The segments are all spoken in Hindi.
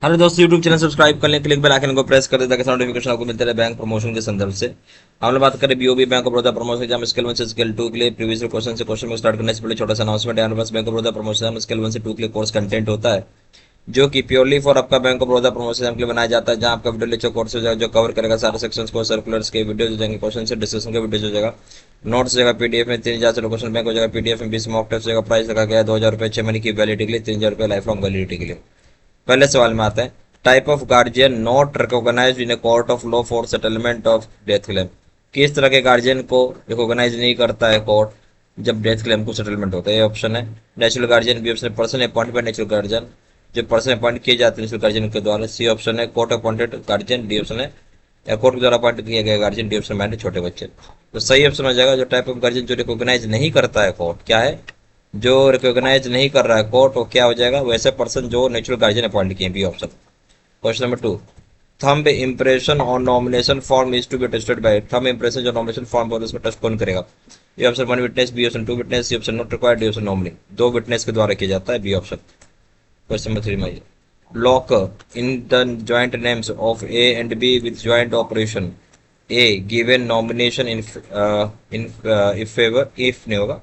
हेलो दोस्तों, यूट्यूब चैनल सब्सक्राइब कर लें, क्लिक बेल आइकन को प्रेस कर दें ताकि नोटिफिकेशन आपको मिलते रहे बैंक प्रमोशन के संदर्भ से। हम लोग बात करें BOB bank of Baroda promotion exam scale 1 से स्केल 2 के लिए। प्रीवियस क्वेश्चन से क्वेश्चन में स्टार्ट करने से पहले छोटा सा अनाउंसमेंट है। हमारे पास bank of Baroda promotion exam scale 1 से 2 के लिए कोर्स कंटेंट होता है जो कि प्योरली फॉर आपका bank of Baroda promotion exam के लिए बनाया जाता है, जहां आपका वीडियो लेक्चर कोर्स हो जाएगा जो कवर करेगा सारे सेक्शंस को, सर्कुलर्स के वीडियो हो जाएंगे, क्वेश्चन से डिस्कशन के वीडियो हो जाएगा, नोट्स हो जाएगा पीडीएफ में 3000 से क्वेश्चन बैंक हो जाएगा पीडीएफ में 20 मॉक टेस्ट हो जाएगा। प्राइस रखा गया है 2000 रुपये 6 महीने की वैलिडिटी के लिए, 3000 रुपये लाइफ लॉन्ग वैलिडिटी के लिए। पहले सवाल में आते हैं, type of guardian not recognized in a court of law for settlement of death claim. किस तरह के गार्जियन को रिकॉग्नाइज नहीं करता है कोर्ट जब डेथ क्लेम को सेटलमेंट होता है? ये ऑप्शन है नेचुरल गार्जियन, बी ऑप्शन है person appointed by natural guardian, जो पर्सन अपॉइंट किए जाते हैं नेचुरल गार्जियन के द्वारा, सी ऑप्शन है court appointed guardian, D option है कोर्ट के द्वारा अपॉइंट किया गया गार्जियन, डी ऑप्शन में छोटे बच्चे। तो सही ऑप्शन हो जाएगा जो टाइप ऑफ गार्जियन जो रिकॉग्नाइज नहीं करता है कोर्ट, क्या है जो रिकॉग्नाइज नहीं कर रहा है कोर्ट, वो क्या हो जाएगा? वैसे पर्सन जो नेचुरल गार्जियन अपॉइंट किए, B option. Question number 2, thumb impression on nomination form is to be tested by. Thumb impression जो नॉमिनेशन फॉर्म पर उसमें टेस्ट कौन करेगा? A option 1 witness, B option 2 witness, C option not required, D option nominee. 2 witness के द्वारा किया जाता है, बी ऑप्शन। क्वेश्चन नंबर 3 में locker in the joint names of A and B with joint operation a given nomination in if favour, if नहीं होगा,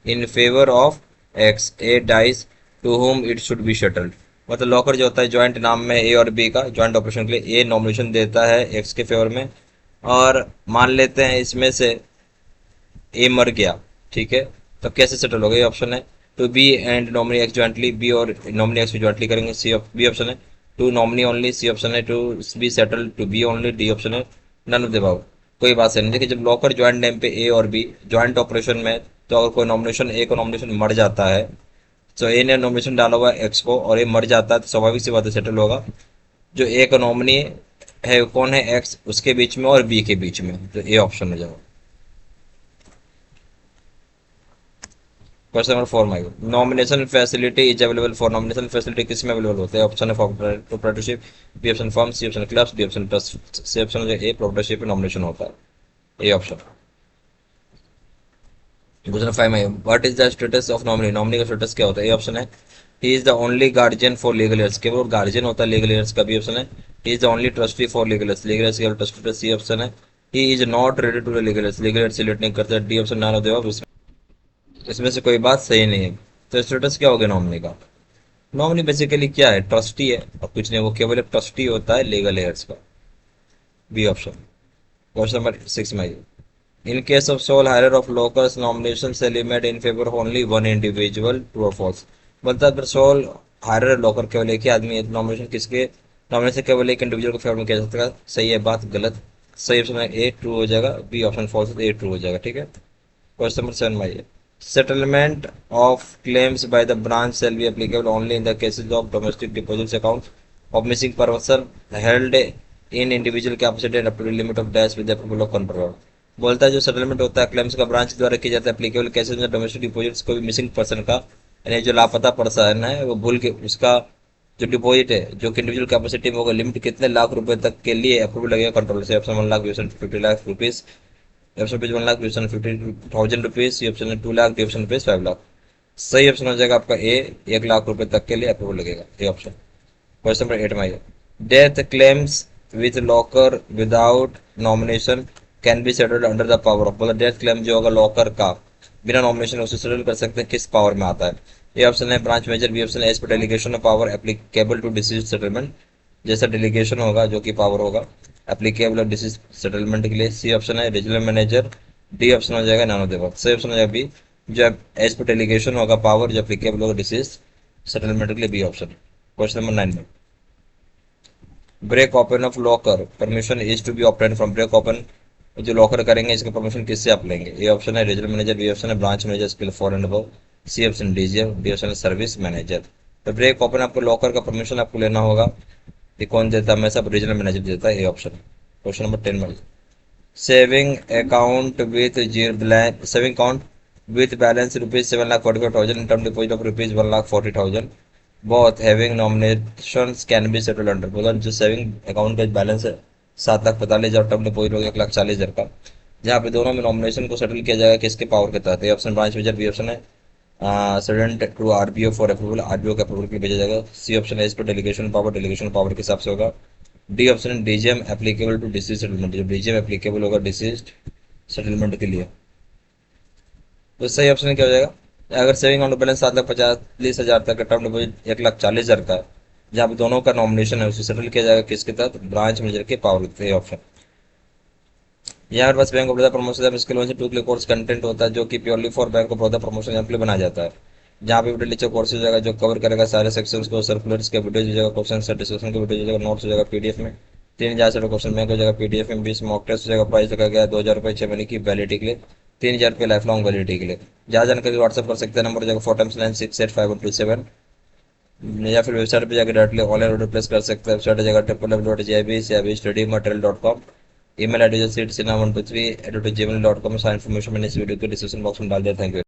in favour of X, A dies to whom it should be settled. मतलब लॉकर जो होता है ज्वाइंट नाम में ए और बी का ज्वाइंट ऑपरेशन के लिए, ए नॉमिनेशन देता है एक्स के फेवर में और मान लेते हैं इसमें से ए मर गया, ठीक है, तो कैसे सेटल होगा? ये ऑप्शन है to B and nominee X jointly, B और नॉमिनी एक्स भी ज्वाइंटली करेंगे, सी बी ऑप्शन है to nominee only, C option है to B settle to B only, D option है नन ऑफ द अबव। कोई बात नहीं। देखिए जब लॉकर ज्वाइंट नेम पे ए और बी ज्वाइंट ऑपरेशन में, तो अगर कोई नॉमिनेशन ए को नॉमिनेशन मर जाता है तो ए ने नॉमिनेशन डाला हुआ है एक्स को और ए मर जाता है तो स्वाभाविक सी बात है सेटल होगा। जो ए का नॉमिनी है कौन है? एक्स, उसके बीच में और बी के बीच में, तो ए ऑप्शन हो जाएगा। क्वेश्चन नंबर 4 में nomination facility is available for. Nomination facility किस में अवेलेबल होते हैं? ऑप्शन है for proprietorship, B option firm, C option clubs, D option trust. C option जो ए प्रोप्राइटरशिप में नॉमिनेशन होता है, ए ऑप्शन। क्वेश्चन 5 में what is the status of nominee. Nominee का स्टेटस क्या होता है? ए ऑप्शन है he is the only guardian for legal heirs, केवल गार्जियन होता है लीगल ईयर्स का, बी ऑप्शन है he is the only trustee for legal heirs, legal heirs केवल ट्रस्टी, सी ऑप्शन है he is not related to the legal heirs, legal heirs relate नहीं करता, D option none of the above. इसमें से कोई बात सही नहीं है। तो स्टेटस क्या हो गया नॉमिनी का? नॉमिनी बेसिकली क्या है? ट्रस्टी है और कुछ नहीं, वो केवल एक ट्रस्टी होता है लीगल एयर्स का, बी ऑप्शन। क्वेश्चन नंबर 6 में in case of sole hirer of lockers nomination से limit in favour of only one individual, true और फॉल्स। मतलब अगर सोल हायरर लोकर केवल एक ही आदमी है, नॉमिनेशन किसके, नॉमिनेशन केवल एक इंडिविजुअल को फेवर में किया जा सकता है। सही है बात? गलत। सही ऑप्शन है ए ट्रू हो जाएगा, बी ऑप्शन फॉल्स है, ए ट्रू हो जाएगा, ठीक है। क्वेश्चन नंबर 7 में settlement of claims by the branch shall be applicable only in the cases of domestic deposits accounts of missing person held in individual capacity and up to the limit of dash with the approval of controller। बोलता है जो सेटलमेंट होता है क्लेम्स का ब्रांच द्वारा किया जाता है एप्लीकेबल केसेस में डोमेस्टिक डिपॉजिट्स को भी मिसिंग पर्सन का, यानी जो लापता पर्सन है वो भूल के उसका जो डिपॉजिट है जो कि इंडिविजुअल कैपेसिटी में होगा, लिमिट कितने लाख रुपए तक के लिए अप्रूवल लगेगा कंट्रोलर से? Option 1 lakh, 50 lakh rupees, option page 1 lakh, option 50,000 rupees, option 2 lakh, D option page 5 lakh. सही ऑप्शन हो जाएगा आपका ए, 1 लाख रुपए तक के लिए अप्रूवल लगेगा, ए ऑप्शन। क्वेश्चन नंबर 8 में death claims with locker without nomination can be settled under the power of. मतलब डेथ क्लेम जो होगा लॉकर का बिना नॉमिनेशन उसे सेटल कर सकते हैं, किस पावर में आता है? ए ऑप्शन है ब्रांच मेजर, बी ऑप्शन है as per delegation of power applicable to deceased settlement, जैसा डेलीगेशन होगा जो कि पावर होगा एप्लीकेबल डिसीज सेटलमेंट के लिए, सी ऑप्शन है रीजनल मैनेजर, डी ऑप्शन हो जाएगा नन ऑफ द अबव। सही ऑप्शन हो जाएगा बी, जो एज पर डेलीगेशन होगा पावर जो एप्लीकेबल होगा डिसीज सेटलमेंट के लिए, बी ऑप्शन। क्वेश्चन नंबर 9 में break open of locker permission is to be obtained from. Break open जो लॉकर करेंगे इसका परमिशन किससे आप लेंगे? ए ऑप्शन है रीजनल मैनेजर, बी ऑप्शन है branch manager scale 4 and above, C option DGM, D option है सर्विस मैनेजर। तो ब्रेक ओपन आपको लॉकर का परमिशन आपको लेना होगा, ये कौन देता है? मैं सब रीजनल मैनेजर देता है, ए ऑप्शन। क्वेश्चन नंबर 10 में saving account with saving account with balance rupees 7,45,000 in term deposit of rupees 1,40,000 both having nominations can be settled under. मतलब जो सेविंग अकाउंट का बैलेंस है 7,45,000, टर्म डिपॉजिट हो गया 1,40,000 का, जहाँ पे दोनों में नॉमिनेशन को सेटल किया जाएगा किसके पावर के तहत? A option branch major, B option है सेडेंट to RBO for approval, RBO के अप्रूवल के लिए भेजा जाएगा। सी ऑप्शन है इस पर डेलीगेशन पावर, डेलीगेशन पावर के हिसाब से होगा। डी ऑप्शन है DGM applicable to deceased settlement, जो डीजीएम एप्लीकेबल होगा डिसीज सेटलमेंट के लिए। तो सही ऑप्शन क्या हो जाएगा? अगर सेविंग अकाउंट बैलेंस 7,45,000 तक का, टर्म डिपोजिट 1,40,000 का है, जहाँ पे दोनों का नॉमिनेशन है, उसे सेटल किया जाएगा किसके तहत? ब्रांच मैनेजर के पावर के ऑप्शन। यहाँ पर बस बैंक ऑफ बड़ौदा प्रमोशन इसके लोन से 2 क्लिक कोर्स कंटेंट होता है जो कि purely for bank of Baroda promotion के लिए बनाया जाता है, जहाँ पे वीडियो लीचर कोर्स हो जाएगा जो कवर करेगा सारे सेक्शंस को, सर्कुलर्स के वीडियो हो जाएगा, क्वेश्चन डिस्कशन के वीडियो हो जाएगा, नोट्स हो जाएगा पीडीएफ में, 3,000 से क्वेश्चन बैंक हो जाएगा पीडीएफ में, 20 मॉक टेस्ट हो जाएगा, प्राइस रखा गया 2,000 रुपये 6 महीने की वैलिडिटी के लिए, 3,000 रुपये लाइफ लॉन्ग वैलिडिटी के लिए। जहाँ जानकारी व्हाट्सअप कर सकते हैं, नंबर हो जाएगा 4x9685127, या फिर वेबसाइट पे जाकर डायरेक्टली ऑनलाइन ऑर्डर प्लेस कर सकते हैं। वेबसाइट जगह www.jibstudymaterial.com, ईमेल आईडी जो सीट सिन्हा 123@gmail.com। सारा इन्फॉर्मेशन मैंने इस वीडियो के डिस्क्रिप्शन बॉक्स में डाल दिया। Thank you.